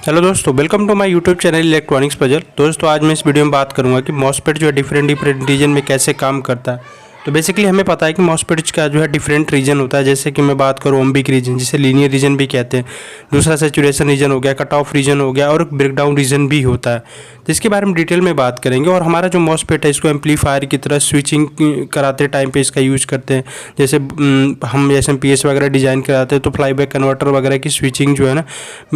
Hello दोस्तों, welcome to my YouTube channel electronics puzzle. दोस्तों आज मैं इस वीडियो में बात करूंगा कि मॉसफेट जो है डिफरेंट रीजन में कैसे काम करता है। तो बेसिकली हमें पता है कि मॉसफेट का जो है डिफरेंट रीजन होता है। जैसे कि मैं बात करूँ ओम्बिक रीजन, जिसे लीनियर रीजन भी कहते हैं, दूसरा सैचुरेशन रीजन हो गया, कट ऑफ रीजन हो गया और ब्रेकडाउन रीजन भी होता है। तो इसके बारे में डिटेल में बात करेंगे। और हमारा जो मॉसफेट है इसको एम्पलीफायर की तरह स्विचिंग कराते टाइम पे इसका यूज़ करते हैं। जैसे हम एसएमपीएस वगैरह डिज़ाइन कराते हैं तो फ्लाईबैक कन्वर्टर वगैरह की स्विचिंग जो है ना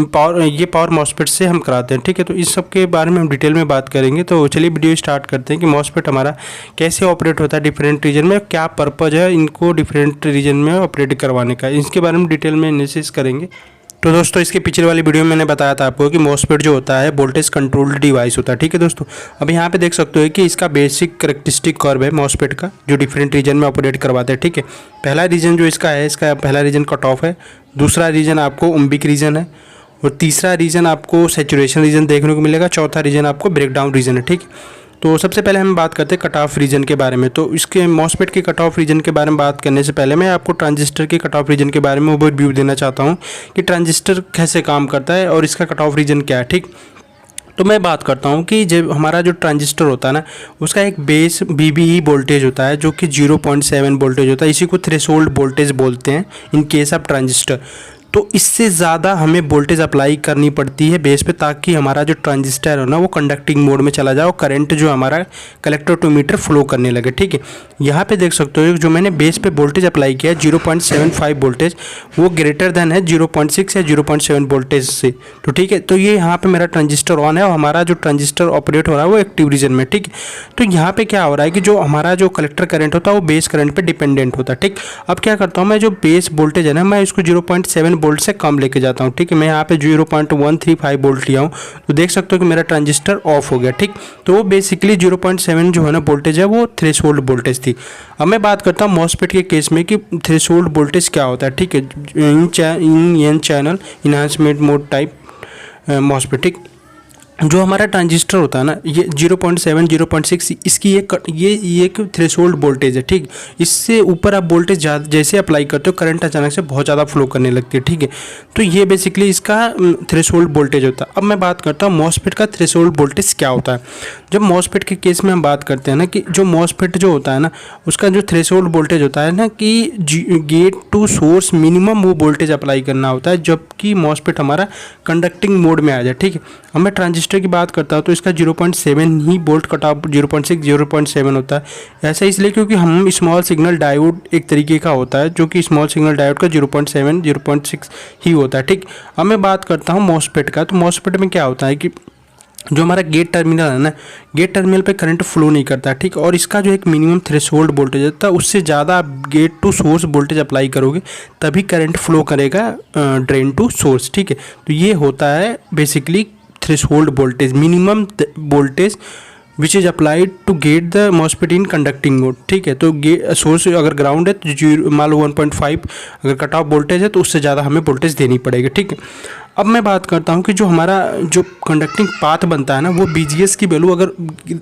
पावर मॉसफेट से हम कराते हैं। ठीक है, तो इस सब के बारे में हम डिटेल में बात करेंगे। तो चलिए वीडियो स्टार्ट करते हैं कि मॉसफेट हमारा कैसे ऑपरेट होता है डिफरेंट रीजन में, क्या पर्पज़ है इनको डिफरेंट रीजन में ऑपरेट करवाने का, इसके बारे में डिटेल में एनालिसिस करेंगे। तो दोस्तों इसके पिछले वाली वीडियो में मैंने बताया था आपको कि मॉसफेट जो होता है वोल्टेज कंट्रोल्ड डिवाइस होता है। ठीक है दोस्तों, अब यहाँ पे देख सकते हो कि इसका बेसिक करेक्टरिस्टिक कर्व है मॉसफेट का, जो डिफरेंट रीजन में ऑपरेट करवाते हैं। ठीक है, पहला रीजन जो इसका है, इसका पहला रीजन कट ऑफ है, दूसरा रीजन आपको ओम्बिक रीजन है और तीसरा रीजन आपको सैचुरेशन रीजन देखने को मिलेगा, चौथा रीजन आपको ब्रेकडाउन रीजन है। ठीक, तो सबसे पहले हम बात करते हैं कट ऑफ रीजन के बारे में। तो इसके मॉसफेट के कट ऑफ रीजन के बारे में बात करने से पहले मैं आपको ट्रांजिस्टर के कट ऑफ रीजन के बारे में ओवरव्यू देना चाहता हूँ कि ट्रांजिस्टर कैसे काम करता है और इसका कट ऑफ रीजन क्या है। ठीक, तो मैं बात करता हूँ कि जब हमारा जो ट्रांजिस्टर होता है ना, उसका एक बेस बीबीई वोल्टेज होता है जो कि 0.7 वोल्टेज होता है। इसी को थ्रेशोल्ड वोल्टेज बोलते हैं इन केस ऑफ ट्रांजिस्टर। तो इससे ज़्यादा हमें वोल्टेज अप्लाई करनी पड़ती है बेस पे, ताकि हमारा जो ट्रांजिस्टर है ना वो कंडक्टिंग मोड में चला जाए और करंट जो हमारा कलेक्टर टू मीटर फ्लो करने लगे। ठीक है, यहाँ पे देख सकते हो जो मैंने बेस पे वोल्टेज अप्लाई किया 0.75 वोल्टेज, वो ग्रेटर देन है 0.6 या 0.7 वोल्टेज से। तो ठीक है, तो ये यहाँ पे मेरा ट्रांजिस्टर ऑन है और हमारा जो ट्रांजिस्टर ऑपरेट हो रहा है वो एक्टिव रीजन में। ठीक है, तो यहाँ पे क्या हो रहा है कि जो हमारा जो कलेक्टर करंट होता है वो बेस करंट पे डिपेंडेंट होता है। ठीक, अब क्या करता हूँ मैं, जो बेस वोल्टेज है ना, मैं इसको 0.7 वोल्ट से कम लेके जाता हूँ। ठीक है, मैं यहाँ पे 0.135 वोल्ट लिया हूँ, तो देख सकते हो कि मेरा ट्रांजिस्टर ऑफ हो गया। ठीक, तो वो बेसिकली 0.7 जो है ना वोल्टेज है वो थ्रेशोल्ड वोल्टेज थी। अब मैं बात करता हूँ मॉसफेट के केस में कि थ्रेशोल्ड वोल्टेज क्या होता है। ठीक है, in an channel enhancement mode type MOSFET. ठीक, जो हमारा ट्रांजिस्टर होता है ना, ये 0.7 0.6 इसकी ये एक थ्रेशोल्ड वोल्टेज है। ठीक, इससे ऊपर आप वोल्टेज जैसे अप्लाई करते हो करंट अचानक से बहुत ज़्यादा फ्लो करने लगती है। ठीक है, तो ये बेसिकली इसका थ्रेशोल्ड वोल्टेज होता है। अब मैं बात करता हूँ मॉसफेट का थ्रेशोल्ड वोल्टेज क्या होता है। जब मॉसफेट के केस में हम बात करते हैं ना कि जो मॉसफेट जो होता है ना, उसका जो थ्रेशोल्ड वोल्टेज होता है ना कि गेट टू सोर्स मिनिमम वो वोल्टेज अप्लाई करना होता है जबकि मॉसफेट हमारा कंडक्टिंग मोड में आ जाए। ठीक है, अब मैं ट्रांजिस्टर की बात करता हूँ तो इसका 0.7 ही वोल्ट कट ऑफ 0.6 0.7 होता है। ऐसा इसलिए क्योंकि हम स्मॉल सिग्नल डायोड एक तरीके का होता है जो कि स्मॉल सिग्नल डायोड का 0.7 0.6 ही होता है। ठीक, अब मैं बात करता हूँ मॉसफेट का। तो मॉसफेट में क्या होता है कि जो हमारा गेट टर्मिनल है ना, गेट टर्मिनल पे करंट फ्लो नहीं करता। ठीक, और इसका जो एक मिनिमम थ्रेशोल्ड वोल्टेज होता है उससे ज़्यादा आप gate to source voltage apply करोगे तभी करंट फ्लो करेगा ड्रेन टू सोर्स। ठीक है, तो ये होता है basically threshold voltage, minimum voltage which is applied to gate the MOSFET in conducting mode. ठीक है, तो सोर्स अगर ग्राउंड है तो मान लो 1.5, अगर कट ऑफ वोल्टेज है तो उससे ज़्यादा हमें वोल्टेज देनी पड़ेगी। ठीक है, अब मैं बात करता हूँ कि जो हमारा जो कंडक्टिंग पाथ बनता है ना, वो बीजीएस की वैल्यू अगर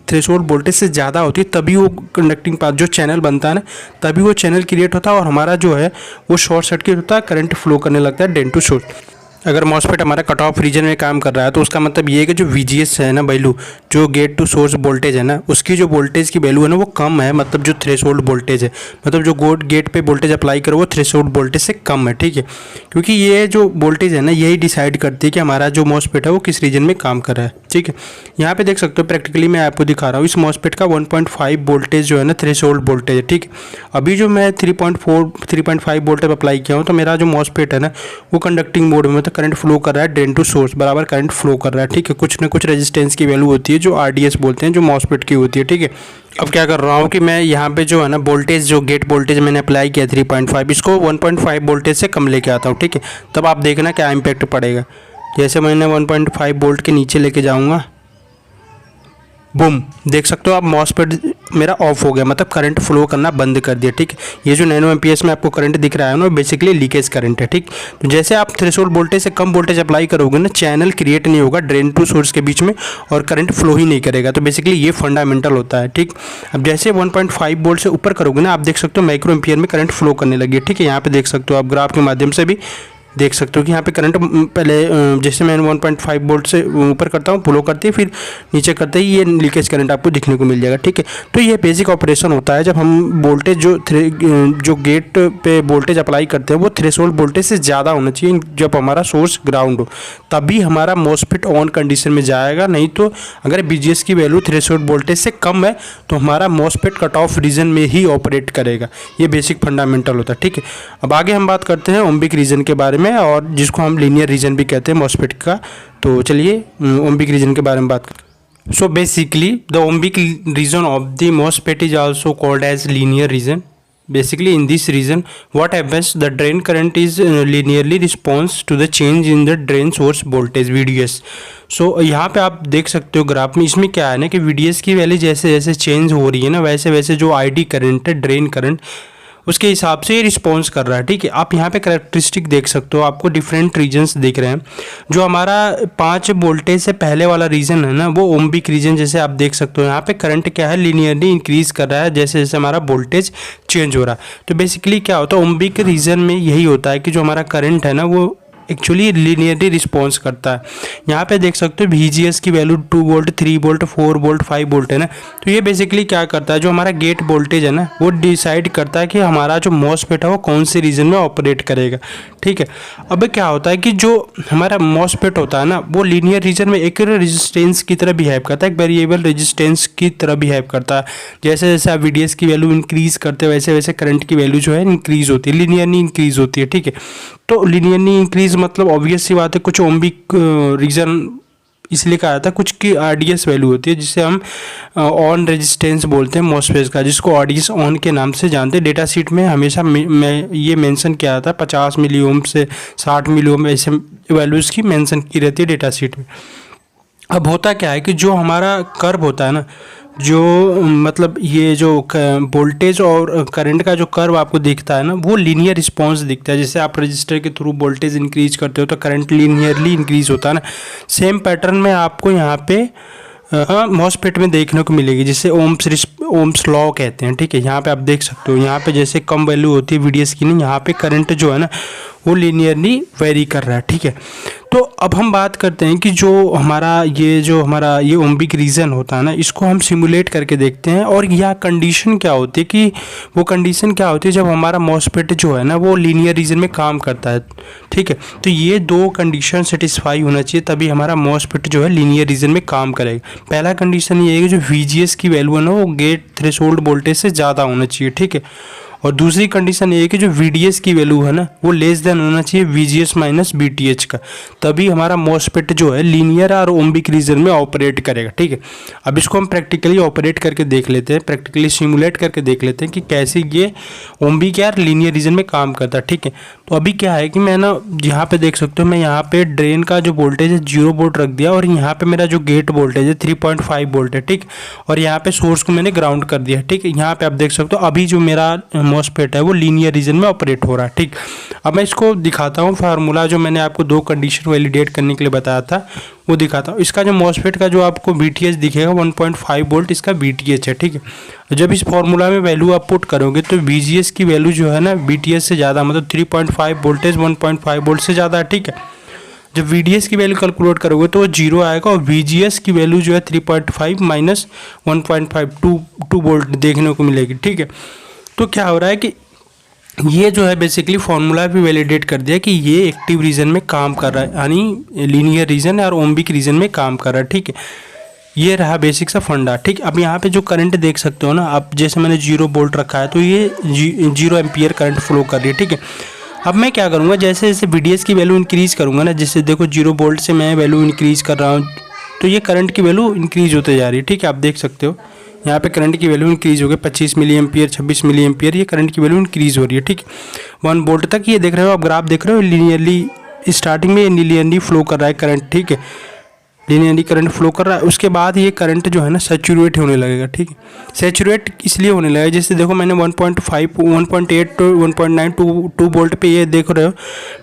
थ्रेशोल्ड वोल्टेज से ज़्यादा होती है तभी वो कंडक्टिंग पाथ जो चैनल बनता है ना, तभी वो चैनल क्रिएट होता है और हमारा जो है वो शॉर्ट सर्किट होता है, करंट फ्लो करने लगता है ड्रेन टू सोर्स। अगर मॉसफेट हमारा कट ऑफ रीजन में काम कर रहा है तो उसका मतलब ये है कि जो VGS है ना वैल्यू, जो गेट टू सोर्स वोल्टेज है ना, उसकी जो वोल्टेज की वैल्यू है ना वो कम है, मतलब जो थ्रेशोल्ड वोल्टेज है, मतलब जो गेट पे वोल्टेज अप्लाई करो वो थ्रेशोल्ड वोल्टेज से कम है। ठीक है, क्योंकि ये जो वोल्टेज है ना यही डिसाइड करती है कि हमारा जो मॉसफेट है वो किस रीजन में काम कर रहा है। ठीक है, यहाँ पे देख सकते हो प्रैक्टिकली मैं आपको दिखा रहा हूँ इस मॉसफेट का 1.5 वोल्टेज जो है ना थ्रेशोल्ड वोल्टेज है। ठीक है, अभी जो मैं 3.5 वोल्टेज अप्लाई किया हूँ तो मेरा जो मॉसफेट है ना वो कंडक्टिंग मोड में, मतलब करंट फ्लो कर रहा है ड्रेन टू सोर्स बराबर करंट फ्लो कर रहा है। ठीक है, कुछ ना कुछ रेजिस्टेंस की वैल्यू होती है जो RDS बोलते हैं, जो मॉसफेट की होती है। ठीक है, अब क्या कर रहा हूँ कि मैं यहाँ पे जो है ना वोल्टेज, जो गेट वोल्टेज मैंने अप्लाई किया 3.5, इसको 1.5 वोल्टेज से कम लेके आता हूँ। ठीक है, तब आप देखना क्या इम्पैक्ट पड़ेगा। जैसे मैंने 1.5 वोल्ट के नीचे लेके जाऊँगा, बूम, देख सकते हो आप मॉसफेट मेरा ऑफ हो गया, मतलब करंट फ्लो करना बंद कर दिया। ठीक, ये जो नैनो एम्पियर्स में आपको करंट दिख रहा है ना बेसिकली लीकेज करंट है। ठीक, तो जैसे आप थ्रेशोल्ड वोल्टेज से कम वोल्टेज अप्लाई करोगे ना, चैनल क्रिएट नहीं होगा ड्रेन टू सोर्स के बीच में और करंट फ्लो ही नहीं करेगा। तो बेसिकली ये फंडामेंटल होता है। ठीक, अब जैसे 1.5 वोल्ट से ऊपर करोगे ना, आप देख सकते हो माइक्रो एम्पियर में करंट फ्लो करने लगी है। ठीक है, यहाँ पे देख सकते हो आप ग्राफ के माध्यम से भी देख सकते हो कि यहाँ पे करंट पहले जैसे मैं 1.5 वोल्ट से ऊपर करता हूँ, फ्लो करते ही फिर नीचे करते ही ये लीकेज करंट आपको दिखने को मिल जाएगा। ठीक है, तो ये बेसिक ऑपरेशन होता है जब हम वोल्टेज जो गेट पे वोल्टेज अप्लाई करते हैं वो थ्रेशोल्ड वोल्टेज से ज़्यादा होना चाहिए जब हमारा सोर्स ग्राउंड हो, तभी हमारा मॉसफेट ऑन कंडीशन में जाएगा। नहीं तो अगर बीजीएस की वैल्यू थ्रेशोल्ड वोल्टेज से कम है तो हमारा मॉसफेट कट ऑफ रीजन में ही ऑपरेट करेगा। ये बेसिक फंडामेंटल होता है। ठीक है, अब आगे हम बात करते हैं ओम्बिक रीजन के बारे में, और जिसको हम लीनियर रीजन भी कहते हैं मॉसफेट का। तो चलिए ओम्बिक रीजन के बारे में बात करते हैं। So basically the ohmic region of the MOSFET is also called as linear region. Basically in this region what happens, the drain current is linearly responds to the change in the drain source voltage VDS. So यहाँ पे आप देख सकते हो graph में, इसमें क्या है ना कि VDS की वैल्यू जैसे जैसे चेंज हो रही है ना, वैसे वैसे जो ID करंट है, ड्रेन करंट, उसके हिसाब से ये रिस्पॉन्स कर रहा है। ठीक है, आप यहाँ पे कैरेक्टरिस्टिक देख सकते हो, आपको डिफरेंट रीजन्स दिख रहे हैं। जो हमारा 5 वोल्टेज से पहले वाला रीजन है ना, वो ओम्बिक रीजन, जैसे आप देख सकते हो यहाँ पे करंट क्या है, लीनियरली इंक्रीज कर रहा है जैसे जैसे हमारा वोल्टेज चेंज हो रहा है। तो बेसिकली क्या होता है ओम्बिक रीजन में, यही होता है कि जो हमारा करंट है ना वो एक्चुअली लीनियरली रिस्पॉन्स करता है। यहाँ पे देख सकते हो VGS की value 2 volt, 3 volt, 4 volt, 5 volt है ना। तो ये बेसिकली क्या करता है, जो हमारा गेट वोल्टेज है ना वो डिसाइड करता है कि हमारा जो मॉसफेट है वो कौन से रीजन में ऑपरेट करेगा। ठीक है, अब क्या होता है कि जो हमारा मॉसफेट होता है ना वो लीनियर रीजन में एक रेजिस्टेंस की तरह बिहेव करता है, एक वेरिएबल रेजिस्टेंस की तरह बिहेव करता है। जैसे जैसे आप VDS की वैल्यू इंक्रीज करते हैं वैसे वैसे करंट की वैल्यू जो है इंक्रीज होती है, लीनियरली इंक्रीज होती है। ठीक है, तो लीनियरली इंक्रीज मतलब ऑब्वियस सी बात है, कुछ ओम्बिक रीजन इसलिए कहा जाता है, कुछ की RDS वैल्यू होती है जिसे हम ऑन रेजिस्टेंस बोलते हैं मॉसफेट का, जिसको RDS ऑन के नाम से जानते हैं। डेटा शीट में हमेशा मैं ये मेंशन किया जाता है 50 मिली ओम से 60 मिली ओम, ऐसे वैल्यूज़ की मेंशन की रहती है डेटा शीट में। अब होता क्या है कि जो हमारा कर्व होता है ना, जो मतलब ये जो वोल्टेज और करंट का जो कर्व आपको दिखता है ना वो लीनियर रिस्पांस दिखता है। जैसे आप रजिस्टर के थ्रू वोल्टेज इंक्रीज करते हो तो करंट लीनियरली इंक्रीज होता है ना, सेम पैटर्न में आपको यहाँ पे मॉसफेट में देखने को मिलेगी, जिसे ओम्स लॉ कहते हैं। ठीक है, यहाँ पे आप देख सकते हो, यहाँ पे जैसे कम वैल्यू होती है VDS की, नहीं यहाँ पे करंट जो है ना वो लीनियरली वेरी कर रहा है। ठीक है, तो अब हम बात करते हैं कि जो हमारा ये ओम्बिक रीजन होता है ना, इसको हम सिमुलेट करके देखते हैं। और यह कंडीशन क्या होती है कि वो कंडीशन क्या होती है जब हमारा मॉसफेट जो है ना वो लीनियर रीजन में काम करता है। ठीक है, तो ये 2 कंडीशन सेटिस्फाई होना चाहिए तभी हमारा मॉसफेट जो है लीनियर रीजन में काम करेगा। पहला कंडीशन ये है कि जो VGS की वैल्यू है ना वो गेट थ्रेशोल्ड वोल्टेज से ज़्यादा होना चाहिए। ठीक है, और दूसरी कंडीशन ये है कि जो VDS की वैल्यू है ना वो लेस देन होना चाहिए VGS माइनस VTH का, तभी हमारा मॉसफेट जो है लीनियर और ओम्बिक रीजन में ऑपरेट करेगा। ठीक है, अब इसको हम प्रैक्टिकली ऑपरेट करके देख लेते हैं, प्रैक्टिकली सिमुलेट करके देख लेते हैं कि कैसे ये ओम्बिक या लीनियर रीजन में काम करता है। ठीक है, तो अभी क्या है कि मैं ना यहाँ पे देख सकते हो, मैं यहाँ पे ड्रेन का जो वोल्टेज है 0 वोल्ट रख दिया, और यहाँ पे मेरा जो गेट वोल्टेज है 3.5 वोल्ट है। ठीक, और यहाँ पे सोर्स को मैंने ग्राउंड कर दिया। ठीक है, यहाँ पे आप देख सकते हो अभी जो मेरा मॉसफेट है वो लीनियर रीजन में ऑपरेट हो रहा है। ठीक, अब मैं इसको दिखाता हूँ फार्मूला जो मैंने आपको 2 कंडीशन वैलिडेट करने के लिए बताया था वो दिखाता हूँ। इसका जो मॉसफेट का जो आपको VTH दिखेगा 1.5 वोल्ट इसका VTH है। ठीक है, जब इस फार्मूला में वैल्यू आप पुट करोगे तो VGS की वैल्यू जो है ना VTH से ज़्यादा, मतलब 3.5 वोल्टेज 1.5 वोल्ट से ज़्यादा है। ठीक है, जब VDS की वैल्यू कैलकुलेट करोगे तो वो 0 आएगा, और VGS की वैल्यू जो है 3.5 माइनस 1.5 2 वोल्ट देखने को मिलेगी। ठीक है, तो क्या हो रहा है कि ये जो है बेसिकली फार्मूला भी वैलिडेट कर दिया कि ये एक्टिव रीजन में काम कर रहा है, यानी लीनियर रीजन और ओम्बिक रीजन में काम कर रहा है। ठीक है, ये रहा बेसिक सा फंडा। ठीक, अब यहाँ पे जो करंट देख सकते हो ना, अब जैसे मैंने 0 वोल्ट रखा है तो ये 0 एम्पियर करंट फ्लो कर रही है। ठीक है, अब मैं क्या करूँगा, जैसे जैसे VDS की वैल्यू इंक्रीज़ करूँगा ना, जैसे देखो 0 वोल्ट से मैं वैल्यू इंक्रीज़ कर रहा हूँ तो ये करंट की वैल्यू इंक्रीज़ होते जा रही है। ठीक है, आप देख सकते हो यहाँ पे करंट की वैल्यू इंक्रीज़ हो गई 25 मिली एम्पियर, 26 मिली एम्पियर, ये करंट की वैल्यू इंक्रीज़ हो रही है। ठीक, 1 वोल्ट तक ये देख रहे हो आप, ग्राफ देख रहे हो, लीनियरली स्टार्टिंग में लीनियरली फ्लो कर रहा है करंट। ठीक है, लीनियरली करंट फ्लो कर रहा है, उसके बाद ये करंट जो है ना सैचुरेट होने लगेगा। ठीक है, सैचुरेट इसलिए होने लगेगा, जैसे देखो मैंने 1.5 1.8 to 1.9 2 वोल्ट पे ये देख रहे हो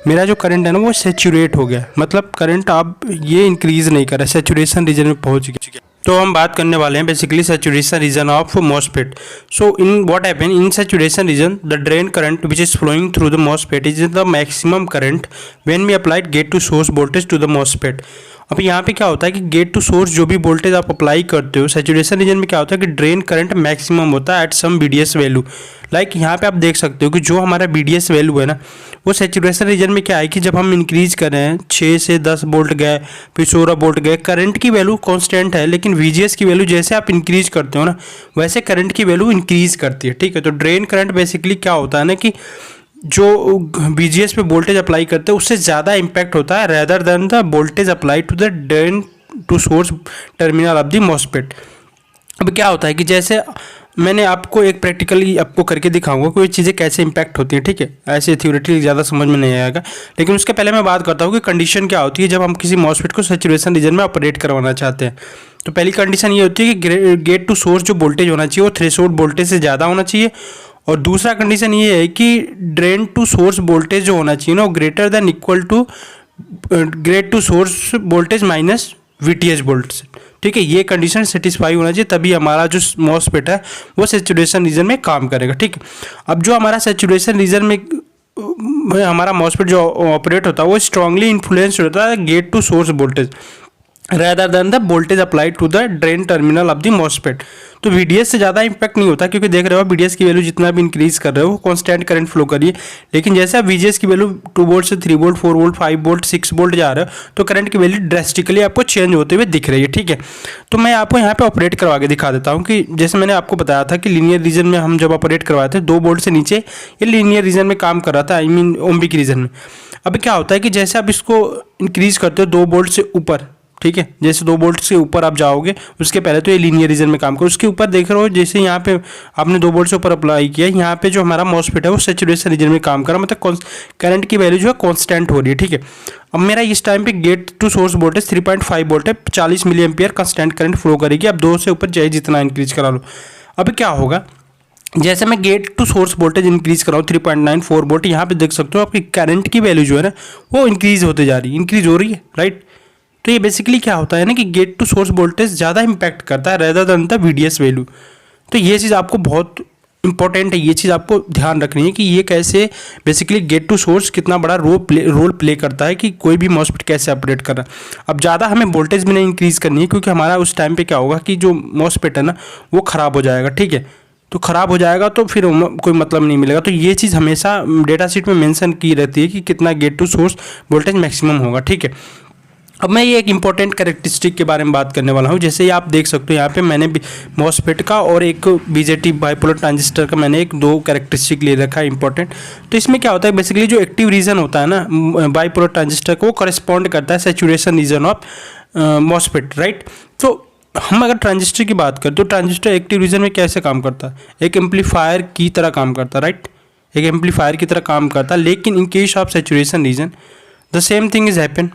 मेरा जो करंट है ना वो सैचुरेट हो गया, मतलब करंट अब ये इंक्रीज़ नहीं कर रहा है, सैचुरेशन रीजन में पहुंच गया। तो हम बात करने वाले हैं basically saturation region of MOSFET. So in what happen in saturation region the drain current which is flowing through the MOSFET is the maximum current when we applied gate to source voltage to the MOSFET. अब यहाँ पे क्या होता है कि gate to source जो भी voltage आप अप्लाई करते हो सैचुरेशन रीजन में क्या होता है कि ड्रेन करंट मैक्सिमम होता है at some VDS value. Like यहाँ पे आप देख सकते हो कि जो हमारा VDS वैल्यू है ना वो सैचुरेशन रीजन में क्या है कि जब हम इंक्रीज कर रहे हैं 6 से 10 वोल्ट गए फिर 16 वोल्ट गए, करंट की वैल्यू कांस्टेंट है लेकिन VGS की वैल्यू जैसे आप इंक्रीज करते हो ना वैसे करंट की वैल्यू इंक्रीज करती है. ठीक है, तो ड्रेन करंट बेसिकली क्या होता है ना कि जो VGS पे वोल्टेज अप्लाई करते हैं उससे ज़्यादा इम्पैक्ट होता है rather than the voltage apply to the drain to source terminal of the MOSFET. अब क्या होता है कि जैसे मैंने आपको एक प्रैक्टिकली आपको करके दिखाऊंगा कि ये चीज़ें कैसे इंपैक्ट होती हैं. ठीक है, ऐसे थ्योरेटिकली ज़्यादा समझ में नहीं आएगा, लेकिन उसके पहले मैं बात करता हूँ कि कंडीशन क्या होती है जब हम किसी MOSFET को सैचुरेशन रीजन में ऑपरेट करवाना चाहते हैं. तो पहली कंडीशन ये होती है कि गेट टू सोर्स जो वोल्टेज होना चाहिए वो थ्रेशोल्ड वोल्टेज से ज़्यादा होना चाहिए. और दूसरा कंडीशन ये है कि ड्रेन टू सोर्स वोल्टेज जो होना चाहिए ना वो greater than equal to gate to source voltage minus VTH volt. ठीक है, ये कंडीशन सेटिस्फाई होना चाहिए तभी हमारा जो MOSFET है वो सैचुरेशन रीजन में काम करेगा. ठीक है, अब जो हमारा सैचुरेशन रीजन में हमारा MOSFET जो ऑपरेट होता है वो स्ट्रांगली इन्फ्लुएंस होता है gate to source voltage rather than the voltage applied to the drain terminal of the MOSFET. तो VDS से ज़्यादा इंपैक्ट नहीं होता क्योंकि देख रहे हो VDS की वैल्यू जितना भी इंक्रीज कर रहे हो कांस्टेंट करंट फ्लो करिए, लेकिन जैसे आप VGS की वैल्यू 2 वोल्ट से 3 वोल्ट 4 वोल्ट 5 वोल्ट 6 वोल्ट जा रहे हो तो करंट की वैल्यू ड्रेस्टिकली आपको चेंज होते हुए दिख रही है. ठीक है, तो मैं आपको यहाँ पे ऑपरेट करवा के दिखा देता हूँ कि जैसे मैंने आपको बताया था कि लीनियर रीजन में हम जब ऑपरेट करवाए थे 2 वोल्ट से नीचे ये लीनियर रीजन में काम कर रहा था, आई मीन ओम्बिक रीजन में. अब क्या होता है कि जैसे आप इसको इंक्रीज करते हो 2 वोल्ट से ऊपर, ठीक है, जैसे 2 वोल्ट से ऊपर आप जाओगे उसके पहले तो ये लीनियर रीजन में काम करो, उसके ऊपर देख रहे हो जैसे यहाँ पे आपने 2 वोल्ट से ऊपर अप्लाई किया, यहाँ पे जो हमारा MOSFET है वो सैचुरेशन रीजन में काम कर रहा है, मतलब करंट की वैल्यू जो है कांस्टेंट हो रही है. ठीक है, अब मेरा इस टाइम पे gate to source voltage 3.5 volt है, 40 milliampere constant current flow करेगी. अब 2 से ऊपर चाहे जितना इंक्रीज करा लो. अब क्या होगा जैसे मैं get to source voltage increase कराऊँ 3.94 वोल्ट, यहाँ पे देख सकते हो आपकी करंट की वैल्यू जो है ना वो इंक्रीज होते जा रही है, इंक्रीज हो रही है. राइट, तो ये बेसिकली क्या होता है ना कि गेट टू सोर्स वोल्टेज ज़्यादा इंपैक्ट करता है rather than the VDS value. तो ये चीज़ आपको बहुत इंपॉर्टेंट है, ये चीज़ आपको ध्यान रखनी है कि ये कैसे बेसिकली गेट टू सोर्स कितना बड़ा रोल प्ले करता है कि कोई भी MOSFET कैसे ऑपरेट कर रहा है. अब ज़्यादा हमें वोल्टेज भी नहीं इंक्रीज़ करनी है क्योंकि हमारा उस टाइम पे क्या होगा कि जो MOSFET है ना वो ख़राब हो जाएगा. ठीक है, तो ख़राब हो जाएगा तो फिर कोई मतलब नहीं मिलेगा. तो ये चीज़ हमेशा डेटा शीट में मेंशन की रहती है कि कितना gate to source voltage maximum होगा. ठीक है, अब मैं ये एक इंपॉर्टेंट कैरेक्टरिस्टिक के बारे में बात करने वाला हूँ. जैसे आप देख सकते हो यहाँ पे मैंने MOSFET का और एक BJT बाइपोलर ट्रांजिस्टर का मैंने 2 कैरेक्टरिस्टिक ले रखा है इंपॉर्टेंट. तो इसमें क्या होता है बेसिकली जो एक्टिव रीजन होता है ना बाइपोलर ट्रांजिस्टर को वो करस्पॉन्ड करता है saturation region of MOSFET. Right, तो हम अगर ट्रांजिस्टर की बात करें तो ट्रांजिस्टर एक्टिव रीजन में कैसे काम करता है, एक एम्पलीफायर की तरह काम करता है. राइट, एक एम्पलीफायर की तरह काम करता है, लेकिन in case of saturation region the same thing is happen.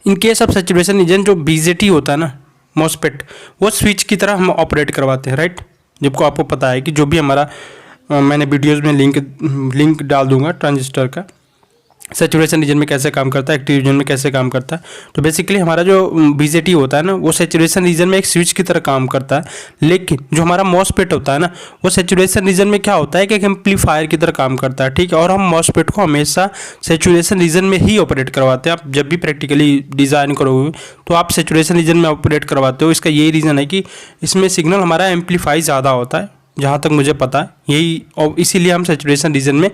In case of saturation region जो BJT होता है ना MOSFET वो स्विच की तरह हम ऑपरेट करवाते हैं. राइट, जबको आपको पता है कि जो भी हमारा मैंने वीडियोज़ में लिंक डाल दूंगा ट्रांजिस्टर का सैचुरेशन रीजन में कैसे काम करता है, एक्टिव रीजन में कैसे काम करता है. तो बेसिकली हमारा जो BJT होता है ना वो सैचुरेशन रीजन में एक स्विच की तरह काम करता है, लेकिन जो हमारा MOSFET होता है ना वो सैचुरेशन रीजन में क्या होता है कि एक एम्पलीफायर की तरह काम करता है. ठीक है, और हम MOSFET को हमेशा सैचुरेशन रीजन में ही ऑपरेट करवाते हैं. आप जब भी प्रैक्टिकली डिज़ाइन करोगे तो आप सैचुरेशन रीजन में ऑपरेट करवाते हो. इसका यही रीज़न है कि इसमें सिग्नल हमारा एम्पलीफाई ज़्यादा होता है, जहाँ तक मुझे पता है यही, और इसीलिए हम सैचुरेशन रीजन में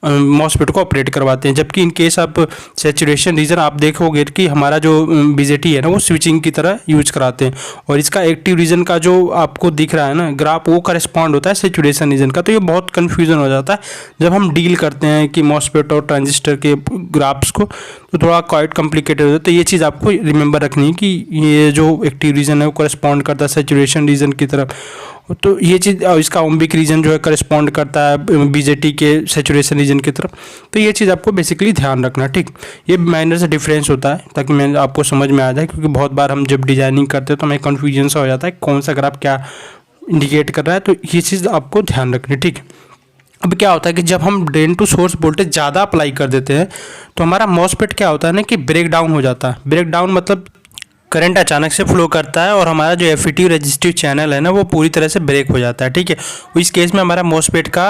MOSFET को ऑपरेट करवाते हैं. जबकि in case of saturation region आप देखोगे कि हमारा जो BJT है ना वो स्विचिंग की तरह यूज कराते हैं, और इसका एक्टिव रीजन का जो आपको दिख रहा है ना ग्राफ वो करस्पॉन्ड होता है सैचुरेशन रीजन का. तो ये बहुत कन्फ्यूजन हो जाता है जब हम डील करते हैं कि MOSFET और ट्रांजिस्टर के ग्राफ्स को, तो थोड़ा क्वाइट कॉम्प्लिकेटेड होता है. तो ये चीज़ आपको रिमेंबर रखनी है कि ये जो एक्टिव रीजन है वो करस्पॉन्ड करता है सैचुरेशन रीजन की तरफ. तो ये चीज़ इसका ओम्बिक रीजन जो है करस्पॉन्ड करता है BJT के सैचुरेशन रीजन की तरफ. तो ये चीज़ आपको बेसिकली ध्यान रखना. ठीक, ये माइनर से डिफरेंस होता है ताकि मैं आपको समझ में आ जाए, क्योंकि बहुत बार हम जब डिजाइनिंग करते हैं तो हमें कन्फ्यूजन सा हो जाता है कौन सा ग्राफ क्या इंडिकेट कर रहा है. तो ये चीज़ आपको ध्यान रखनी. ठीक, अब क्या होता है कि जब हम ड्रेन टू सोर्स वोल्टेज ज़्यादा अप्लाई कर देते हैं तो हमारा MOSFET क्या होता है ना कि ब्रेक डाउन हो जाता है. ब्रेक डाउन मतलब करंट अचानक से फ्लो करता है और हमारा जो एफईटी रेजिस्टिव चैनल है ना वो पूरी तरह से ब्रेक हो जाता है। ठीक है, इस केस में हमारा मॉसफेट का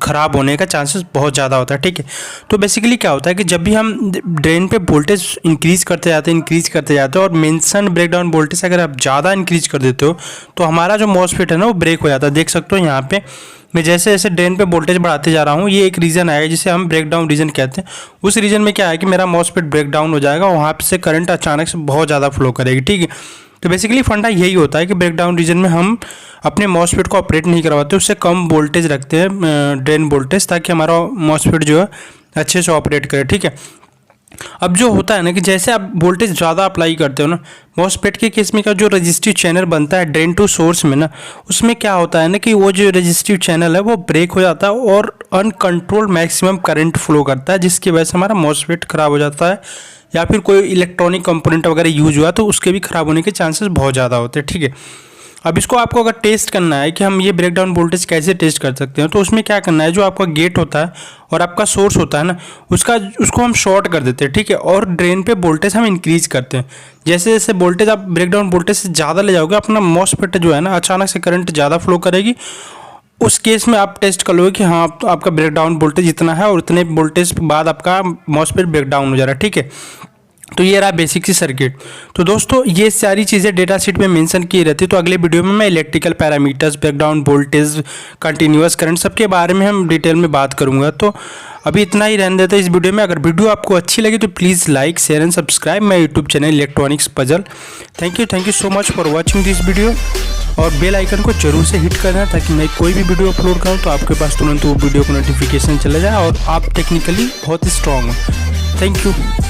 ख़राब होने का चांसेस बहुत ज़्यादा होता है। ठीक है, तो बेसिकली क्या होता है कि जब भी हम ड्रेन पे वोल्टेज इंक्रीज़ करते जाते हैं और मेंशन ब्रेकडाउन वोल्टेज अगर आप ज़्यादा इंक्रीज़ कर देते हो तो हमारा जो मॉसफेट है ना वो ब्रेक हो जाता है। देख सकते हो यहाँ पे मैं जैसे जैसे ड्रेन पे वोल्टेज बढ़ाते जा रहा हूँ, ये एक रीजन आएगा जिसे हम ब्रेकडाउन रीजन कहते हैं। उस रीजन में क्या है कि मेरा मॉसफेट ब्रेकडाउन हो जाएगा, वहाँ से करंट अचानक से बहुत ज़्यादा फ्लो करेगी। ठीक है, तो बेसिकली फंडा यही होता है कि ब्रेकडाउन रीजन में हम अपने मॉसफेट को ऑपरेट नहीं करवाते, उससे कम वोल्टेज रखते हैं ड्रेन वोल्टेज, ताकि हमारा मॉसफेट जो है अच्छे से ऑपरेट करे। ठीक है, अब जो होता है ना कि जैसे आप वोल्टेज ज़्यादा अप्लाई करते हो ना, मॉसफेट के केस में का जो रजिस्टिव चैनल बनता है ड्रेन टू सोर्स में ना, उसमें क्या होता है ना कि वो जो रजिस्टिव चैनल है वो ब्रेक हो जाता है और अनकंट्रोल्ड मैक्सिमम करंट फ्लो करता है, जिसकी वजह से हमारा मॉसफेट ख़राब हो जाता है, या फिर कोई इलेक्ट्रॉनिक कंपोनेंट वगैरह यूज हुआ तो उसके भी ख़राब होने के चांसेस बहुत ज़्यादा होते हैं। ठीक है, अब इसको आपको अगर टेस्ट करना है कि हम ये ब्रेकडाउन वोल्टेज कैसे टेस्ट कर सकते हैं, तो उसमें क्या करना है, जो आपका गेट होता है और आपका सोर्स होता है ना, उसको हम शॉर्ट कर देते हैं। ठीक है, और ड्रेन पे वोल्टेज हम इंक्रीज़ करते हैं। जैसे जैसे वोल्टेज आप ब्रेकडाउन वोल्टेज से ज़्यादा ले जाओगे, अपना मॉसफेट जो है ना अचानक से करंट ज़्यादा फ्लो करेगी। उस केस में आप टेस्ट कर लोगे कि हाँ आपका ब्रेकडाउन वोल्टेज इतना है और इतने वोल्टेज बाद आपका मॉसफेट ब्रेकडाउन हो जा रहा है। ठीक है, तो ये रहा बेसिक सी सर्किट। तो दोस्तों ये सारी चीज़ें डेटा शीट में मेंशन की रहती है। तो अगले वीडियो में मैं electrical parameters, breakdown voltage, continuous current सबके बारे में हम डिटेल में बात करूंगा। तो अभी इतना ही रहने देते हैं इस वीडियो में। अगर वीडियो आपको अच्छी लगी तो please like, share and subscribe my YouTube channel electronics puzzle. Thank you so much for watching this video. और बेल आइकन को जरूर से हिट करना ताकि मैं कोई भी वीडियो अपलोड करूँ तो आपके पास तुरंत वो वीडियो को नोटिफिकेशन चला जाए और आप टेक्निकली बहुत ही स्ट्रॉन्ग हो। Thank you.